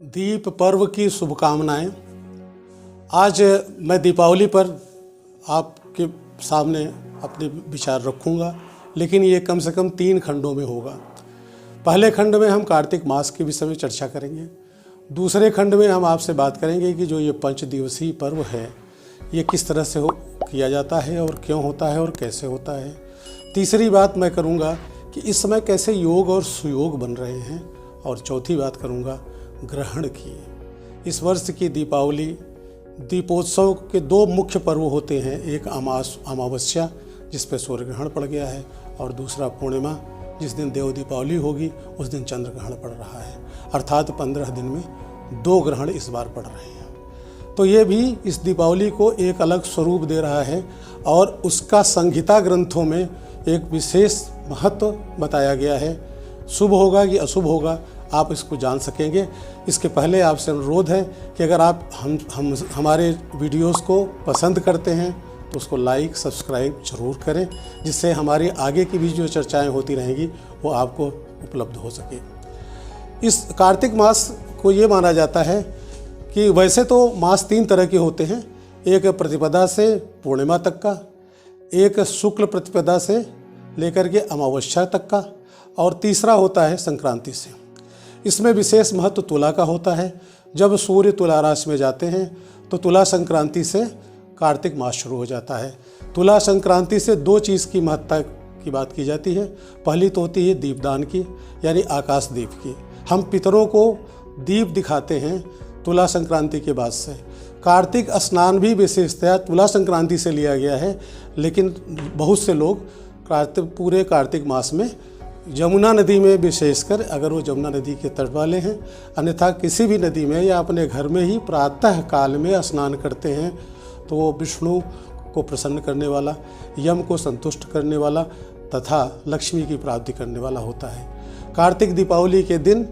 दीप पर्व की शुभकामनाएं। आज मैं दीपावली पर आपके सामने अपने विचार रखूंगा, लेकिन ये कम से कम 3 खंडों में होगा। पहले खंड में हम कार्तिक मास के विषय में चर्चा करेंगे। दूसरे खंड में हम आपसे बात करेंगे कि जो ये 5 दिवसीय पर्व है ये किस तरह से किया जाता है और क्यों होता है और कैसे होता है। तीसरी बात मैं करूँगा कि इस समय कैसे योग और सुयोग बन रहे हैं, और चौथी बात करूँगा ग्रहण की। इस वर्ष की दीपावली दीपोत्सव के 2 मुख्य पर्व होते हैं, एक अमावस्या जिस पे सूर्य ग्रहण पड़ गया है, और दूसरा पूर्णिमा जिस दिन देव दीपावली होगी उस दिन चंद्र ग्रहण पड़ रहा है। अर्थात 15 दिन में 2 ग्रहण इस बार पड़ रहे हैं। तो ये भी इस दीपावली को एक अलग स्वरूप दे रहा है, और उसका संहिता ग्रंथों में एक विशेष महत्व बताया गया है। शुभ होगा कि अशुभ होगा आप इसको जान सकेंगे। इसके पहले आपसे अनुरोध है कि अगर आप हमारे वीडियोस को पसंद करते हैं तो उसको लाइक सब्सक्राइब ज़रूर करें, जिससे हमारी आगे की भी जो चर्चाएं होती रहेंगी वो आपको उपलब्ध हो सके। इस कार्तिक मास को ये माना जाता है कि वैसे तो मास 3 तरह के होते हैं, एक प्रतिपदा से पूर्णिमा तक का, एक शुक्ल प्रतिपदा से लेकर के अमावस्या तक का, और तीसरा होता है संक्रांति से। इसमें विशेष महत्व तुला का होता है। जब सूर्य तुला राशि में जाते हैं तो तुला संक्रांति से कार्तिक मास शुरू हो जाता है। तुला संक्रांति से 2 चीज़ की महत्ता की बात की जाती है। पहली तो होती है दीपदान की, यानी आकाश दीप की। हम पितरों को दीप दिखाते हैं तुला संक्रांति के बाद से। कार्तिक स्नान भी विशेषतया तुला संक्रांति से लिया गया है, लेकिन बहुत से लोग पूरे कार्तिक मास में यमुना नदी में विशेषकर, अगर वो यमुना नदी के तट वाले हैं, अन्यथा किसी भी नदी में या अपने घर में ही प्रातः काल में स्नान करते हैं, तो वो विष्णु को प्रसन्न करने वाला, यम को संतुष्ट करने वाला तथा लक्ष्मी की प्राप्ति करने वाला होता है। कार्तिक दीपावली के दिन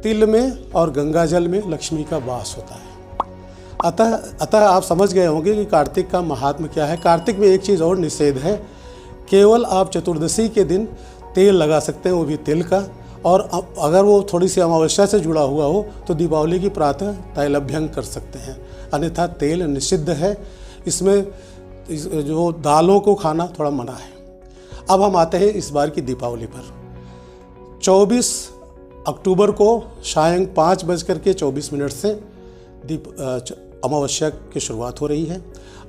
तिल में और गंगा जल में लक्ष्मी का वास होता है। अतः आप समझ गए होंगे कि कार्तिक का महात्म्य क्या है। कार्तिक में एक चीज़ और निषेध है, केवल आप चतुर्दशी के दिन तेल लगा सकते हैं, वो भी तिल का, और अगर वो थोड़ी सी अमावस्या से जुड़ा हुआ हो तो दीपावली की प्रातः तैलभ्यंग कर सकते हैं, अन्यथा तेल निषिद्ध है। इसमें जो दालों को खाना थोड़ा मना है। अब हम आते हैं इस बार की दीपावली पर। 24 अक्टूबर को सायं 5:24 से अमावस्या की शुरुआत हो रही है,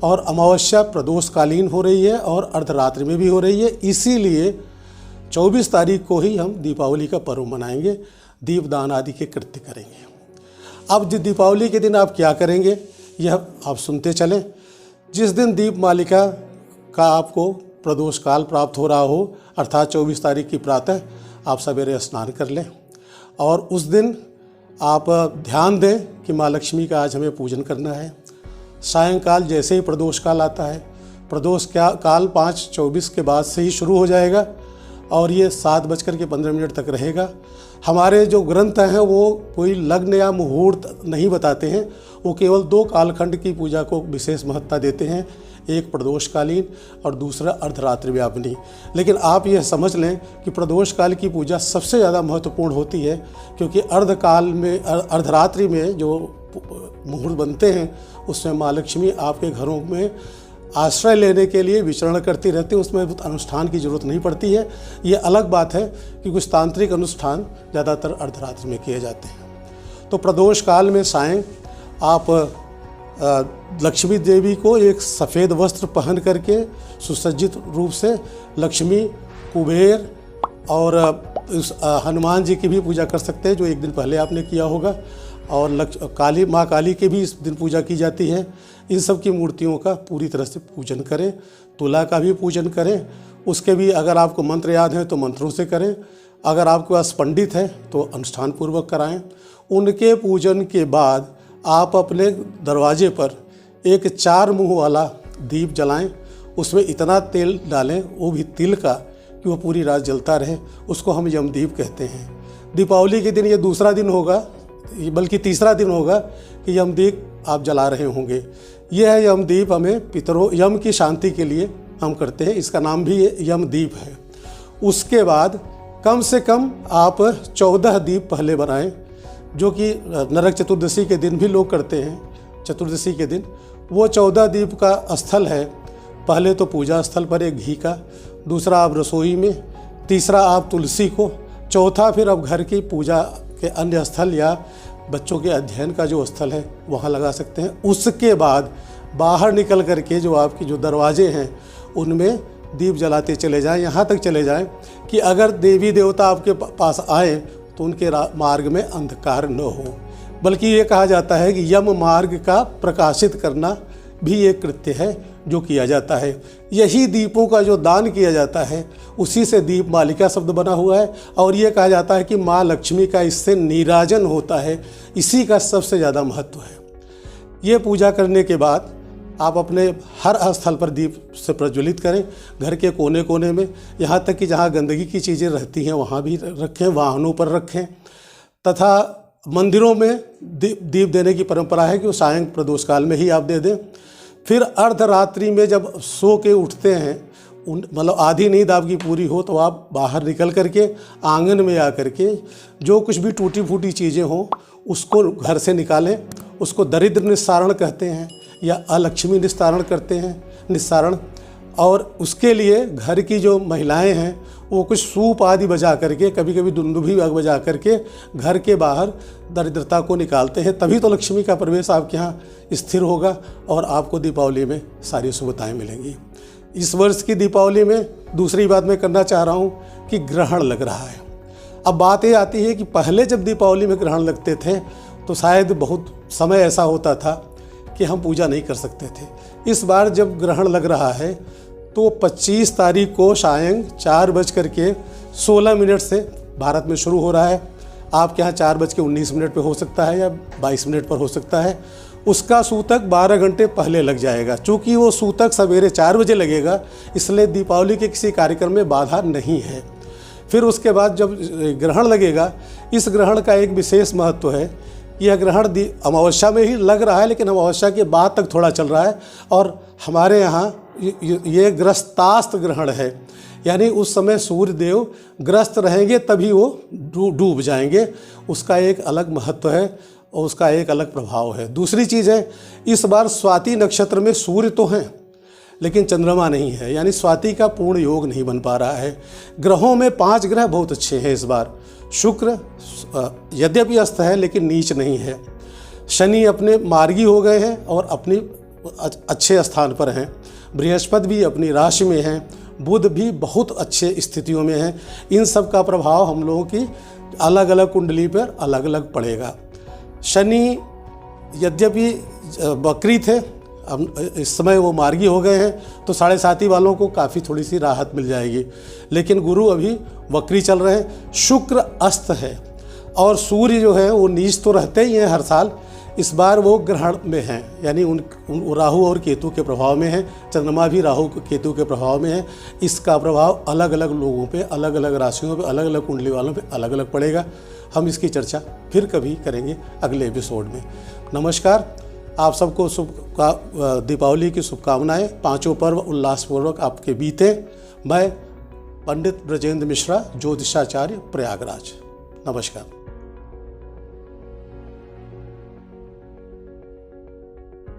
और अमावस्या प्रदोषकालीन हो रही है और अर्धरात्रि में भी हो रही है। इसीलिए 24 तारीख को ही हम दीपावली का पर्व मनाएंगे, दीपदान आदि के कृत्य करेंगे। अब दीपावली के दिन आप क्या करेंगे यह आप सुनते चलें। जिस दिन दीप मालिका का आपको प्रदोष काल प्राप्त हो रहा हो, अर्थात 24 तारीख की प्रातः आप सवेरे स्नान कर लें, और उस दिन आप ध्यान दें कि माँ लक्ष्मी का आज हमें पूजन करना है। सायंकाल जैसे ही प्रदोष काल आता है, प्रदोष काल 5:24 के बाद से ही शुरू हो जाएगा और ये 7:15 तक रहेगा। हमारे जो ग्रंथ हैं वो कोई लग्न या मुहूर्त नहीं बताते हैं, वो केवल 2 कालखंड की पूजा को विशेष महत्ता देते हैं, एक प्रदोषकालीन और दूसरा अर्धरात्रि व्यापिनी। लेकिन आप यह समझ लें कि प्रदोष काल की पूजा सबसे ज़्यादा महत्वपूर्ण होती है, क्योंकि अर्धरात्रि में जो मुहूर्त बनते हैं उसमें माँ लक्ष्मी आपके घरों में आश्रय लेने के लिए विचरण करती रहती है। उसमें अनुष्ठान की जरूरत नहीं पड़ती है। ये अलग बात है कि कुछ तांत्रिक अनुष्ठान ज़्यादातर अर्धरात्रि में किए जाते हैं। तो प्रदोष काल में सायं आप लक्ष्मी देवी को एक सफ़ेद वस्त्र पहन करके सुसज्जित रूप से लक्ष्मी, कुबेर और हनुमान जी की भी पूजा कर सकते हैं, जो एक दिन पहले आपने किया होगा, और माँ काली की भी इस दिन पूजा की जाती है। इन सब की मूर्तियों का पूरी तरह से पूजन करें। तुला का भी पूजन करें। उसके भी अगर आपको मंत्र याद हैं तो मंत्रों से करें, अगर आपके पास पंडित है तो अनुष्ठान पूर्वक कराएं। उनके पूजन के बाद आप अपने दरवाजे पर एक 4 मुँह वाला दीप जलाएं। उसमें इतना तेल डालें, वो भी तिल का, कि वो पूरी रात जलता रहे। उसको हम यमदीप कहते हैं। दीपावली के दिन ये दूसरा दिन होगा, बल्कि तीसरा दिन होगा कि यमदीप आप जला रहे होंगे। यह है यमदीप, हमें पितरों यम की शांति के लिए हम करते हैं, इसका नाम भी यमदीप है। उसके बाद कम से कम आप 14 दीप पहले बनाएं, जो कि नरक चतुर्दशी के दिन भी लोग करते हैं। चतुर्दशी के दिन वो 14 दीप का स्थल है। पहले तो पूजा स्थल पर एक घी का, दूसरा आप रसोई में, तीसरा आप तुलसी को, चौथा फिर आप घर की पूजा के अन्य स्थल या बच्चों के अध्ययन का जो स्थल है वहाँ लगा सकते हैं। उसके बाद बाहर निकल कर के जो आपकी जो दरवाजे हैं उनमें दीप जलाते चले जाएं। यहाँ तक चले जाएं कि अगर देवी देवता आपके पास आए तो उनके मार्ग में अंधकार न हो। बल्कि ये कहा जाता है कि यम मार्ग का प्रकाशित करना भी एक कृत्य है जो किया जाता है। यही दीपों का जो दान किया जाता है उसी से दीप मालिका शब्द बना हुआ है। और ये कहा जाता है कि माँ लक्ष्मी का इससे नीराजन होता है, इसी का सबसे ज़्यादा महत्व है। ये पूजा करने के बाद आप अपने हर स्थल पर दीप से प्रज्वलित करें, घर के कोने कोने में, यहाँ तक कि जहाँ गंदगी की चीज़ें रहती हैं वहाँ भी रखें, वाहनों पर रखें। तथा मंदिरों में दीप देने की परंपरा है कि वो सायं प्रदोष काल में ही आप दे दें। फिर अर्धरात्रि में जब सो के उठते हैं, मतलब आधी नींद आपकी पूरी हो, तो आप बाहर निकल करके आंगन में आ करके जो कुछ भी टूटी फूटी चीज़ें हों उसको घर से निकालें। उसको दरिद्र निस्तारण कहते हैं या अलक्ष्मी निस्तारण करते हैं, निस्तारण। और उसके लिए घर की जो महिलाएं हैं वो कुछ सूप आदि बजा करके, कभी कभी दुंदुभी बजा करके घर के बाहर दरिद्रता को निकालते हैं। तभी तो लक्ष्मी का प्रवेश आपके यहाँ स्थिर होगा और आपको दीपावली में सारी सुविधाएं मिलेंगी। इस वर्ष की दीपावली में दूसरी बात मैं करना चाह रहा हूँ कि ग्रहण लग रहा है। अब बात ये आती है कि पहले जब दीपावली में ग्रहण लगते थे तो शायद बहुत समय ऐसा होता था कि हम पूजा नहीं कर सकते थे। इस बार जब ग्रहण लग रहा है तो 25 तारीख को सायं 4:16 से भारत में शुरू हो रहा है। आपके यहाँ 4:19 पे हो सकता है या 22 मिनट पर हो सकता है। उसका सूतक 12 घंटे पहले लग जाएगा। चूँकि वो सूतक सवेरे 4 बजे लगेगा, इसलिए दीपावली के किसी कार्यक्रम में बाधा नहीं है। फिर उसके बाद जब ग्रहण लगेगा, इस ग्रहण का एक विशेष महत्व है। यह ग्रहण अमावस्या में ही लग रहा है, लेकिन अमावस्या के बाद तक थोड़ा चल रहा है। और हमारे यहाँ ये ग्रस्तास्त ग्रहण है, यानी उस समय सूर्य देव ग्रस्त रहेंगे तभी वो डूब जाएंगे। उसका एक अलग महत्व है और उसका एक अलग प्रभाव है। दूसरी चीज़ है, इस बार स्वाति नक्षत्र में सूर्य तो हैं लेकिन चंद्रमा नहीं है, यानी स्वाति का पूर्ण योग नहीं बन पा रहा है। ग्रहों में 5 ग्रह बहुत अच्छे हैं इस बार। शुक्र यद्यपि अस्त है लेकिन नीच नहीं है। शनि अपने मार्गी हो गए हैं और अपनी अच्छे स्थान पर हैं। बृहस्पति भी अपनी राशि में हैं। बुध भी बहुत अच्छे स्थितियों में हैं। इन सब का प्रभाव हम लोगों की अलग अलग कुंडली पर अलग अलग पड़ेगा। शनि यद्यपि वक्री थे, अब इस समय वो मार्गी हो गए हैं, तो 7.5 वालों को काफ़ी थोड़ी सी राहत मिल जाएगी। लेकिन गुरु अभी वक्री चल रहे हैं। शुक्र अस्त है और सूर्य जो है वो नीच तो रहते ही हैं हर साल। इस बार वो ग्रहण में हैं, यानी उन राहु और केतु के प्रभाव में है। चंद्रमा भी राहु केतु के प्रभाव में है। इसका प्रभाव अलग अलग लोगों पे, अलग अलग राशियों पे, अलग अलग कुंडली वालों पे अलग अलग पड़ेगा। हम इसकी चर्चा फिर कभी करेंगे अगले एपिसोड में। नमस्कार, आप सबको दीपावली की शुभकामनाएं। 5 पर्व उल्लासपूर्वक आपके बीते। मैं पंडित ब्रजेंद्र मिश्रा, ज्योतिषाचार्य, प्रयागराज। नमस्कार।